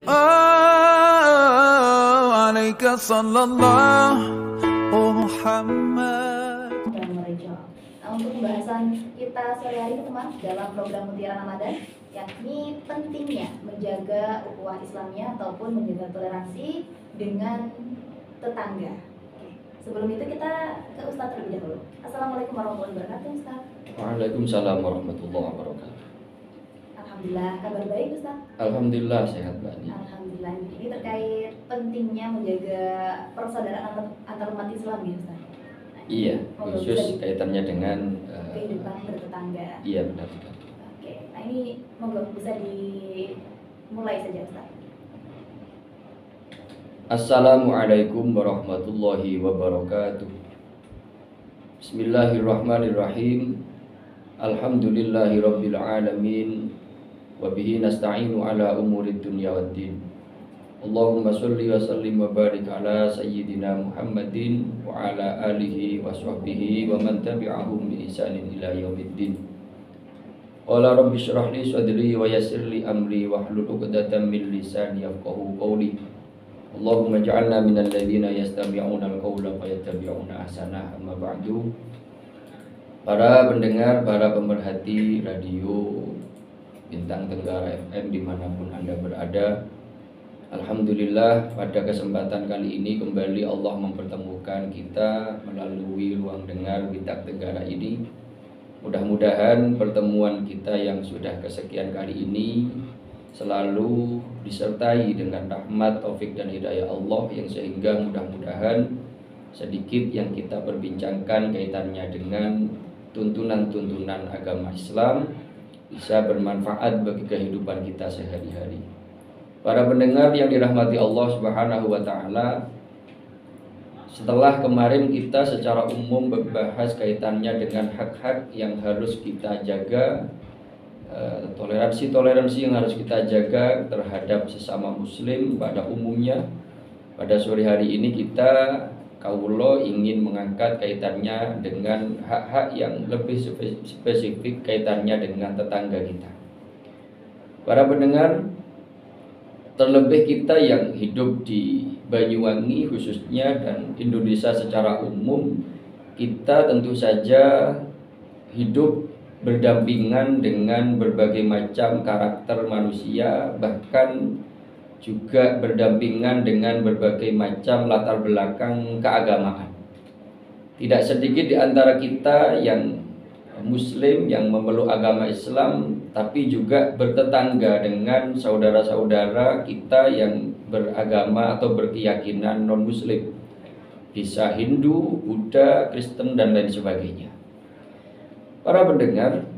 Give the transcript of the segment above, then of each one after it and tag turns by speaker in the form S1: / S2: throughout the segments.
S1: Alaika sallallahu Muhammad.
S2: Nah, untuk pembahasan kita sore hari ini teman dalam program Mutiara Ramadan, yakni pentingnya menjaga ukhuwah Islamnya ataupun menjaga toleransi dengan tetangga. Sebelum itu kita ke Ustadz terlebih dahulu. Assalamualaikum warahmatullahi wabarakatuh, Ustadz.
S3: Waalaikumsalam warahmatullahi wabarakatuh.
S2: Alhamdulillah, kabar baik Ustadz?
S3: Alhamdulillah sehat Mbak Ani.
S2: Alhamdulillah. Ini terkait pentingnya menjaga persaudaraan antar umat Islam ya Ustadz?
S3: Iya, khusus kaitannya dengan
S2: kehidupan bertetangga.
S3: Iya benar.
S2: Oke, nah ini monggo bisa dimulai saja Ustadz.
S3: Assalamualaikum warahmatullahi wabarakatuh. Bismillahirrahmanirrahim. Alhamdulillahirabbil alamin. Wa bihi nasta'inu ala umurid dunya waddin. Allahumma sholli wa sallim wa barik ala sayyidina Muhammadin wa ala alihi wa sahbihi wa man tabi'ahum bi ihsanin ila yaumiddin. Qala rabbi shrah li sadri wa yassir li amri wa hlul 'uqdatam min lisani yafqahu qawli. Allahumma ja'alna minal ladzina yastami'una al-qawla fayattabi'una ahsanah. Amma ba'du. Para pendengar, para pemerhati radio Bintang Tenggara FM dimanapun Anda berada, alhamdulillah pada kesempatan kali ini kembali Allah mempertemukan kita melalui ruang dengar Bintang Tenggara ini. Mudah-mudahan pertemuan kita yang sudah kesekian kali ini selalu disertai dengan rahmat, taufik dan hidayah Allah, yang sehingga mudah-mudahan sedikit yang kita perbincangkan kaitannya dengan tuntunan-tuntunan agama Islam bisa bermanfaat bagi kehidupan kita sehari-hari. Para pendengar yang dirahmati Allah Subhanahu wa taala, setelah kemarin kita secara umum membahas kaitannya dengan hak-hak yang harus kita jaga, toleransi yang harus kita jaga terhadap sesama muslim pada umumnya. Pada sore hari ini kita Kaulo ingin mengangkat kaitannya dengan hak-hak yang lebih spesifik kaitannya dengan tetangga kita. Para pendengar, terlebih kita yang hidup di Banyuwangi khususnya dan Indonesia secara umum, kita tentu saja hidup berdampingan dengan berbagai macam karakter manusia, bahkan juga berdampingan dengan berbagai macam latar belakang keagamaan. Tidak sedikit di antara kita yang muslim yang memeluk agama Islam, tapi juga bertetangga dengan saudara-saudara kita yang beragama atau berkeyakinan non-muslim, bisa Hindu, Buddha, Kristen dan lain sebagainya. Para pendengar,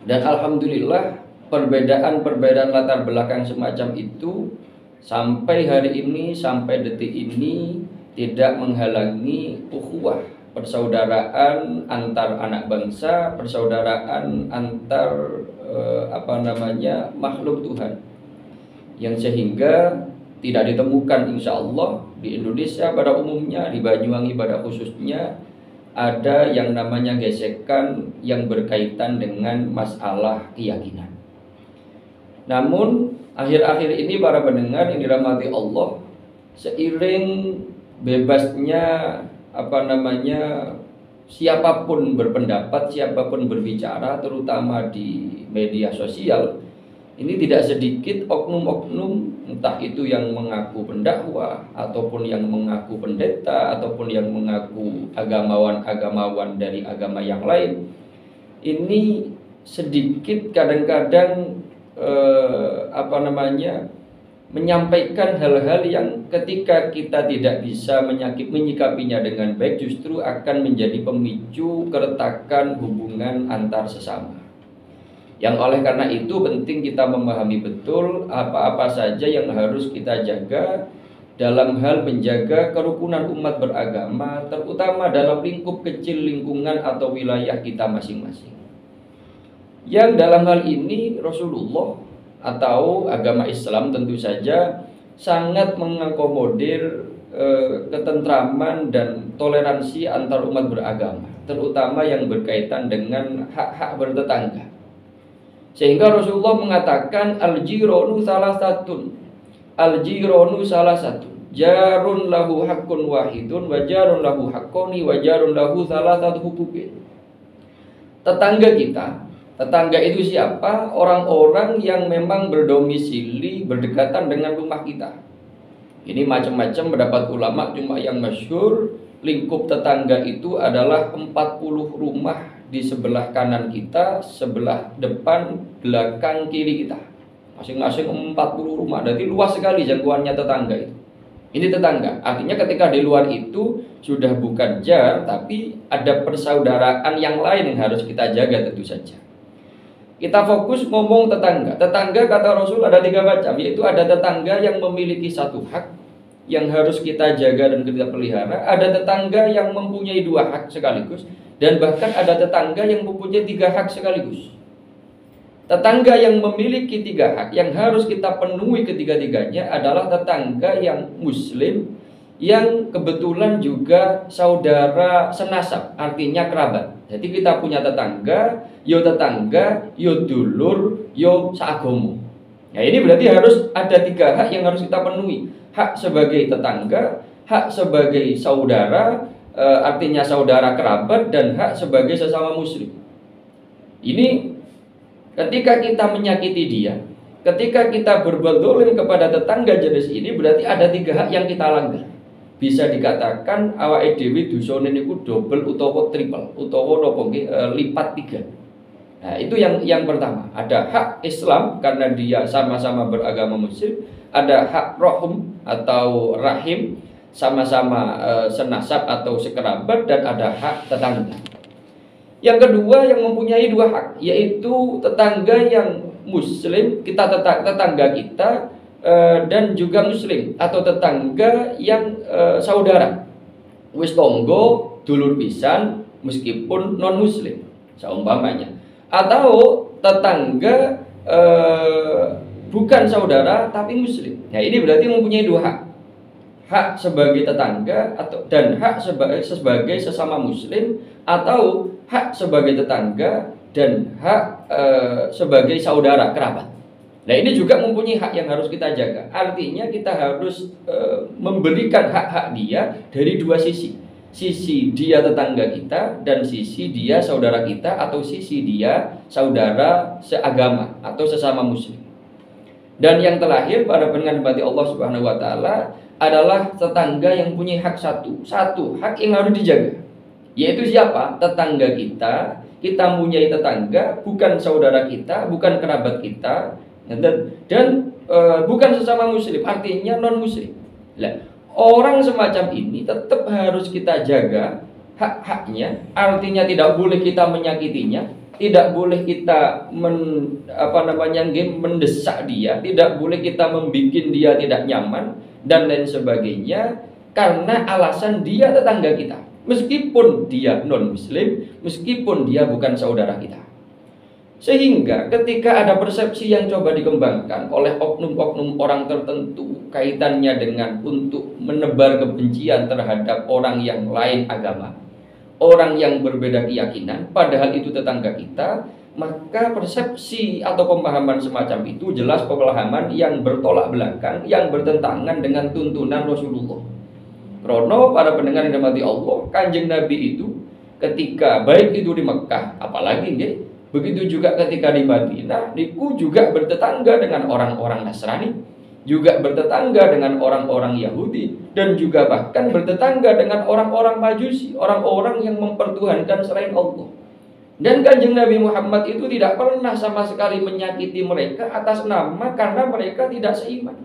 S3: dan alhamdulillah perbedaan latar belakang semacam itu sampai hari ini, sampai detik ini tidak menghalangi ukhuwah, persaudaraan antar anak bangsa, persaudaraan antar makhluk Tuhan, yang sehingga tidak ditemukan insya Allah di Indonesia pada umumnya, di Banyuwangi pada khususnya, ada yang namanya gesekan yang berkaitan dengan masalah keyakinan. Namun akhir-akhir ini para pendengar yang dirahmati Allah, seiring bebasnya siapapun berpendapat, siapapun berbicara, terutama di media sosial, ini tidak sedikit oknum-oknum, entah itu yang mengaku pendakwah, ataupun yang mengaku pendeta, ataupun yang mengaku agamawan dari agama yang lain. Ini sedikit kadang-kadang menyampaikan hal-hal yang ketika kita tidak bisa menyikapinya dengan baik, justru akan menjadi pemicu keretakan hubungan antar sesama. Yang oleh karena itu penting kita memahami betul apa-apa saja yang harus kita jaga dalam hal menjaga kerukunan umat beragama, terutama dalam lingkup kecil lingkungan atau wilayah kita masing-masing. Yang dalam hal ini Rasulullah atau agama Islam tentu saja sangat mengakomodir ketentraman dan toleransi antar umat beragama, terutama yang berkaitan dengan hak-hak bertetangga. Sehingga Rasulullah mengatakan al-jiranu salasatun, al-jiranu salah satu. Jarun lahu haqqun wahidun wa jarun lahu haqqoni wa jarun lahu salasatu huquqin. Tetangga kita, tetangga itu siapa? Orang-orang yang memang berdomisili berdekatan dengan rumah kita. Ini macam-macam pendapat ulama, cuma yang masyhur lingkup tetangga itu adalah 40 rumah di sebelah kanan kita, sebelah depan, belakang, kiri kita. Masing-masing 40 rumah. Jadi luas sekali jangkauannya tetangga itu. Ini tetangga. Artinya ketika di luar itu sudah bukan jar, tapi ada persaudaraan yang lain yang harus kita jaga tentu saja. Kita fokus ngomong tetangga. Tetangga kata Rasul ada 3 macam, yaitu ada tetangga yang memiliki satu hak yang harus kita jaga dan kita pelihara. Ada tetangga yang mempunyai 2 hak sekaligus, dan bahkan ada tetangga yang mempunyai 3 hak sekaligus. Tetangga yang memiliki 3 hak yang harus kita penuhi ketiga-tiganya adalah tetangga yang muslim, yang kebetulan juga saudara senasab, artinya kerabat. Jadi kita punya tetangga, yo dulur, yo seagomo. Nah ini berarti harus ada 3 hak yang harus kita penuhi. Hak sebagai tetangga, hak sebagai saudara, artinya saudara kerabat, dan hak sebagai sesama muslim. Ini ketika kita menyakiti dia, ketika kita berbuat zalim kepada tetangga jenis ini, berarti ada 3 hak yang kita langgar. Bisa dikatakan awake dhewe dosane niku double utawa triple utawa napa nggih lipat 3. Nah, itu yang pertama. Ada hak Islam karena dia sama-sama beragama muslim, ada hak rohum atau rahim, sama-sama senasab atau sekerabat, dan ada hak tetangga. Yang kedua yang mempunyai 2 hak, yaitu tetangga yang muslim, tetangga kita, dan juga muslim, atau tetangga yang saudara, wis tonggo dulur pisan meskipun non muslim seumpamanya, atau tetangga bukan saudara tapi muslim. Nah ini berarti mempunyai 2 hak. Hak sebagai tetangga dan hak sebagai sesama muslim, atau hak sebagai tetangga dan hak sebagai saudara kerabat. Nah ini juga mempunyai hak yang harus kita jaga. Artinya kita harus memberikan hak-hak dia dari 2 sisi. Sisi dia tetangga kita dan sisi dia saudara kita, atau sisi dia saudara seagama atau sesama muslim. Dan yang terakhir pada pendengar hati Allah Subhanahu wa taala adalah tetangga yang punya hak satu hak yang harus dijaga, yaitu siapa? Tetangga kita. Kita mempunyai tetangga bukan saudara kita, bukan kerabat kita, dan bukan sesama muslim, artinya non muslim. Nah, orang semacam ini tetap harus kita jaga hak-haknya, artinya tidak boleh kita menyakitinya, tidak boleh kita mendesak dia, tidak boleh kita membuat dia tidak nyaman dan lain sebagainya, karena alasan dia tetangga kita, meskipun dia non muslim, meskipun dia bukan saudara kita. Sehingga ketika ada persepsi yang coba dikembangkan oleh oknum-oknum orang tertentu kaitannya dengan untuk menebar kebencian terhadap orang yang lain agama, orang yang berbeda keyakinan, padahal itu tetangga kita, maka persepsi atau pemahaman semacam itu jelas pemahaman yang bertolak belakang, yang bertentangan dengan tuntunan Rasulullah. Karena para pendengar yang dirahmati Allah, Kanjeng Nabi itu ketika baik itu di Mekah, apalagi begitu juga ketika di Madinah, niku juga bertetangga dengan orang-orang Nasrani, juga bertetangga dengan orang-orang Yahudi, dan juga bahkan bertetangga dengan orang-orang Majusi, orang-orang yang mempertuhankan selain Allah. Dan Kanjeng Nabi Muhammad itu tidak pernah sama sekali menyakiti mereka atas nama karena mereka tidak seiman.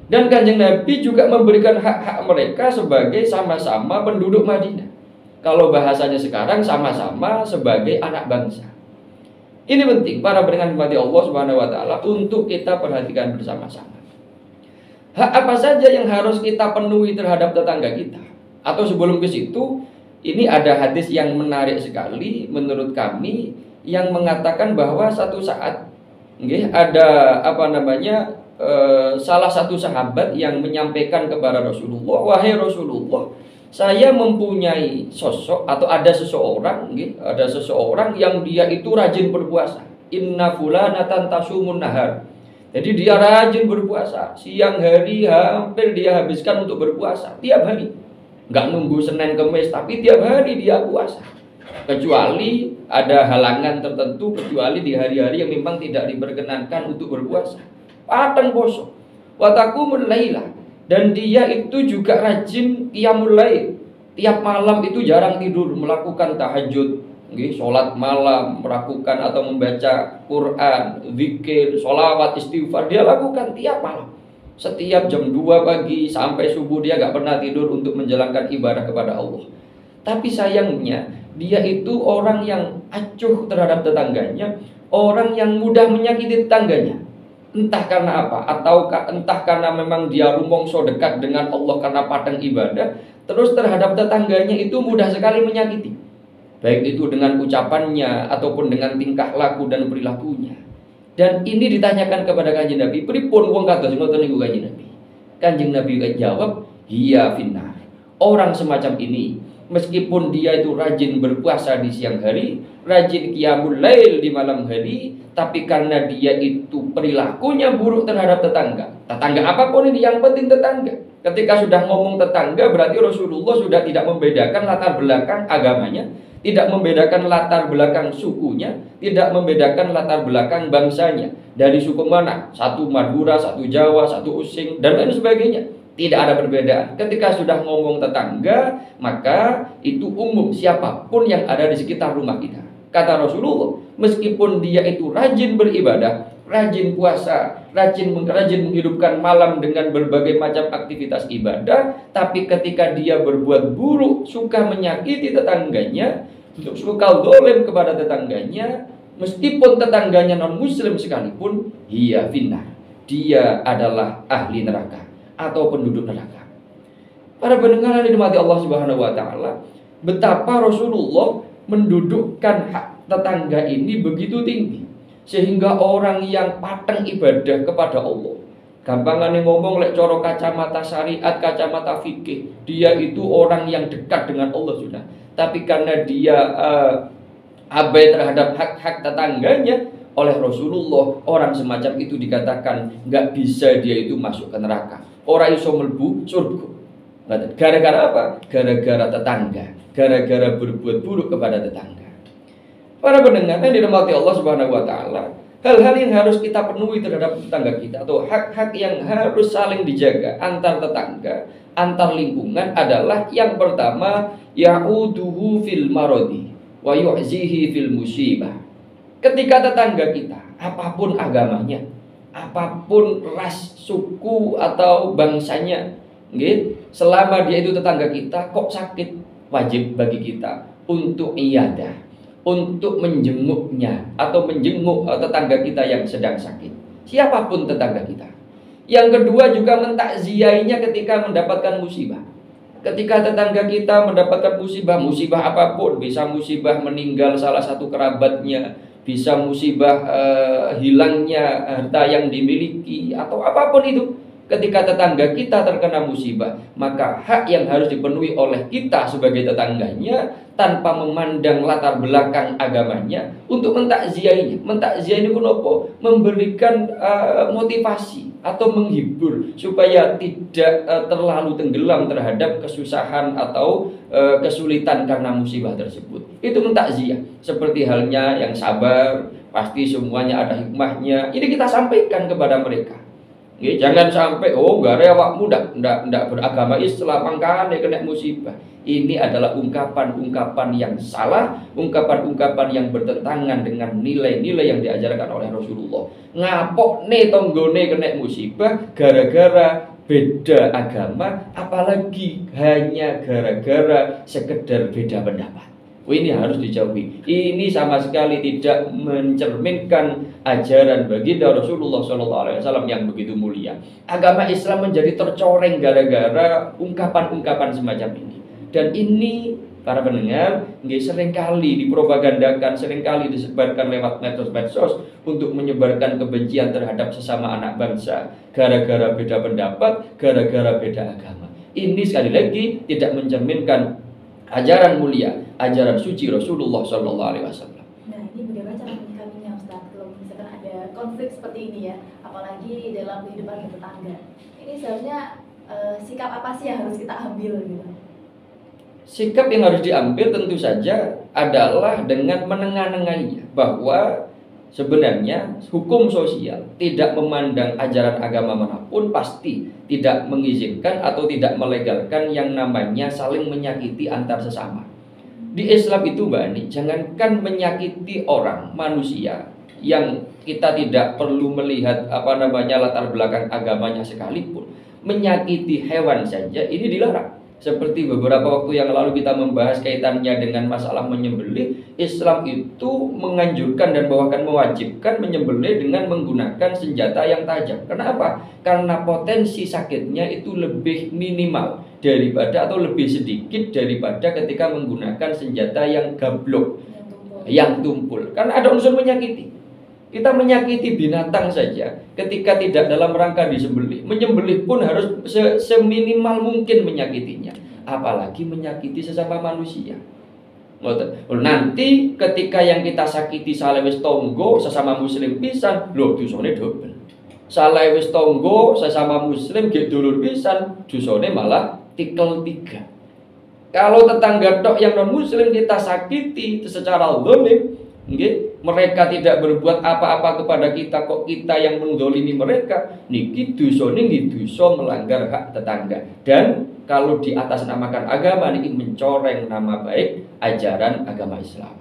S3: Dan Kanjeng Nabi juga memberikan hak-hak mereka sebagai sama-sama penduduk Madinah. Kalau bahasanya sekarang sama-sama sebagai anak bangsa. Ini penting para pendengar hati Allah Subhanahu wa taala untuk kita perhatikan bersama-sama. Hak apa saja yang harus kita penuhi terhadap tetangga kita? Atau sebelum ke situ, ini ada hadis yang menarik sekali menurut kami yang mengatakan bahwa satu saat ada salah satu sahabat yang menyampaikan kepada Rasulullah, "Wahai Rasulullah, saya mempunyai sosok atau ada seseorang yang dia itu rajin berpuasa. Inna fulanatan tasumun nahar. Jadi dia rajin berpuasa, siang hari hampir dia habiskan untuk berpuasa tiap hari. Nggak nunggu Senin Kemis, tapi tiap hari dia puasa. Kecuali ada halangan tertentu, kecuali di hari-hari yang memang tidak diperkenankan untuk berpuasa. Padang poso, watakumul laila, dan dia itu juga rajin qiyamul lail. Tiap malam itu jarang tidur, melakukan tahajud. Sholat malam, melakukan atau membaca Quran, zikir, sholawat, istighfar, dia lakukan tiap malam. Setiap jam 2 pagi sampai subuh dia gak pernah tidur untuk menjalankan ibadah kepada Allah. Tapi sayangnya dia itu orang yang acuh terhadap tetangganya, orang yang mudah menyakiti tetangganya. Entah karena apa, atau entah karena memang dia rumongso dekat dengan Allah karena padang ibadah, terus terhadap tetangganya itu mudah sekali menyakiti. Baik itu dengan ucapannya ataupun dengan tingkah laku dan perilakunya. Dan ini ditanyakan kepada Kanjeng Nabi, pripun wong kados ngoten niku Kanjeng Nabi. Kanjeng Nabi jawab, hiya finnar. Orang semacam ini, meskipun dia itu rajin berpuasa di siang hari, rajin qiyamul lail di malam hari, tapi karena dia itu perilakunya buruk terhadap tetangga. Tetangga apapun ini, yang penting tetangga. Ketika sudah ngomong tetangga, berarti Rasulullah sudah tidak membedakan latar belakang agamanya, tidak membedakan latar belakang sukunya, tidak membedakan latar belakang bangsanya. Dari suku mana? Satu Madura, satu Jawa, satu Using, dan lain sebagainya. Tidak ada perbedaan. Ketika sudah ngomong tetangga, maka itu umum siapapun yang ada di sekitar rumah kita. Kata Rasulullah, meskipun dia itu rajin beribadah, rajin puasa, rajin menghidupkan malam dengan berbagai macam aktivitas ibadah, tapi ketika dia berbuat buruk, suka menyakiti tetangganya, suka zalim kepada tetangganya, meskipun tetangganya non muslim sekalipun, hiya finnar, dia adalah ahli neraka atau penduduk neraka. Para pendengar yang dirahmati Allah Subhanahu wa taala, betapa Rasulullah mendudukkan hak tetangga ini begitu tinggi, sehingga orang yang pateng ibadah kepada Allah, gampangane ngomong lek coro kacamata syariat, kacamata fikih, dia itu orang yang dekat dengan Allah sudah. Tapi karena dia abai terhadap hak-hak tetangganya, oleh Rasulullah orang semacam itu dikatakan nggak bisa dia itu masuk ke neraka. Orang iso mlebu surga. Gara-gara apa? Gara-gara tetangga, gara-gara berbuat buruk kepada tetangga. Para pendengar yang dirahmati Allah Subhanahu wa taala, hal-hal yang harus kita penuhi terhadap tetangga kita atau hak-hak yang harus saling dijaga antar tetangga, antar lingkungan adalah yang pertama, ya'uduhu fil maradi wa yu'zihi fil musibah. Ketika tetangga kita, apapun agamanya, apapun ras, suku atau bangsanya, selama dia itu tetangga kita kok sakit, wajib bagi kita untuk iyadah, untuk menjenguknya atau menjenguk tetangga kita yang sedang sakit, siapapun tetangga kita. Yang kedua juga mentakziainya ketika mendapatkan musibah. Ketika tetangga kita mendapatkan musibah apapun, bisa musibah meninggal salah satu kerabatnya, bisa musibah hilangnya harta yang dimiliki, atau apapun itu. Ketika tetangga kita terkena musibah, maka hak yang harus dipenuhi oleh kita sebagai tetangganya tanpa memandang latar belakang agamanya untuk mentakziainya. Mentakziah ini kenapa? Memberikan motivasi atau menghibur supaya tidak terlalu tenggelam terhadap kesusahan atau kesulitan karena musibah tersebut. Itu mentakziah. Seperti halnya yang sabar, pasti semuanya ada hikmahnya. Ini kita sampaikan kepada mereka. Jangan sampai gak awakmu ndak beragama Islam mangkane kena musibah. Ini adalah ungkapan-ungkapan yang salah, ungkapan-ungkapan yang bertentangan dengan nilai-nilai yang diajarkan oleh Rasulullah. Ngapok tonggone kena musibah gara-gara beda agama, apalagi hanya gara-gara sekedar beda pendapat. Ini harus dijauhi. Ini sama sekali tidak mencerminkan ajaran baginda Rasulullah SAW yang begitu mulia. Agama Islam menjadi tercoreng gara-gara ungkapan-ungkapan semacam ini. Dan ini para pendengar seringkali dipropagandakan, seringkali disebarkan lewat medsos untuk menyebarkan kebencian terhadap sesama anak bangsa gara-gara beda pendapat, gara-gara beda agama. Ini sekali lagi tidak mencerminkan ajaran mulia, ajaran suci Rasulullah SAW.
S2: Nah, ini bagaimana cara menyikapinya, Ustaz? Kalau misalkan ada konflik seperti ini ya, apalagi dalam kehidupan bertetangga. Ini seharusnya sikap apa sih yang harus kita ambil gitu?
S3: Sikap yang harus diambil tentu saja adalah dengan menengah-nengahinya, bahwa sebenarnya hukum sosial tidak memandang ajaran agama manapun pasti tidak mengizinkan atau tidak melegalkan yang namanya saling menyakiti antar sesama. Di Islam itu Mbak Ani, jangankan menyakiti orang, manusia yang kita tidak perlu melihat latar belakang agamanya sekalipun, menyakiti hewan saja ini dilarang. Seperti beberapa waktu yang lalu kita membahas kaitannya dengan masalah menyembelih, Islam itu menganjurkan dan bahkan mewajibkan menyembelih dengan menggunakan senjata yang tajam. Kenapa? Karena potensi sakitnya itu lebih minimal daripada atau lebih sedikit daripada ketika menggunakan senjata yang gablok, yang tumpul. Karena ada unsur menyakiti. Kita menyakiti binatang saja ketika tidak dalam rangka disembelih. Menyembelih pun harus seminimal mungkin menyakitinya. Apalagi menyakiti sesama manusia. Nanti ketika yang kita sakiti salewis tonggo sesama muslim pisan, loh dosane double. Salewis tonggo sesama muslim gek dulur pisan, dosane malah tikel 3. Kalau tetangga tok yang non muslim kita sakiti secara zalim, mereka tidak berbuat apa-apa kepada kita, kok kita yang mendolimi mereka, niki dosane nggih dosa melanggar hak tetangga. Dan kalau di atas namakan agama niki mencoreng nama baik ajaran agama Islam.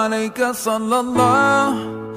S1: عليك صلى الله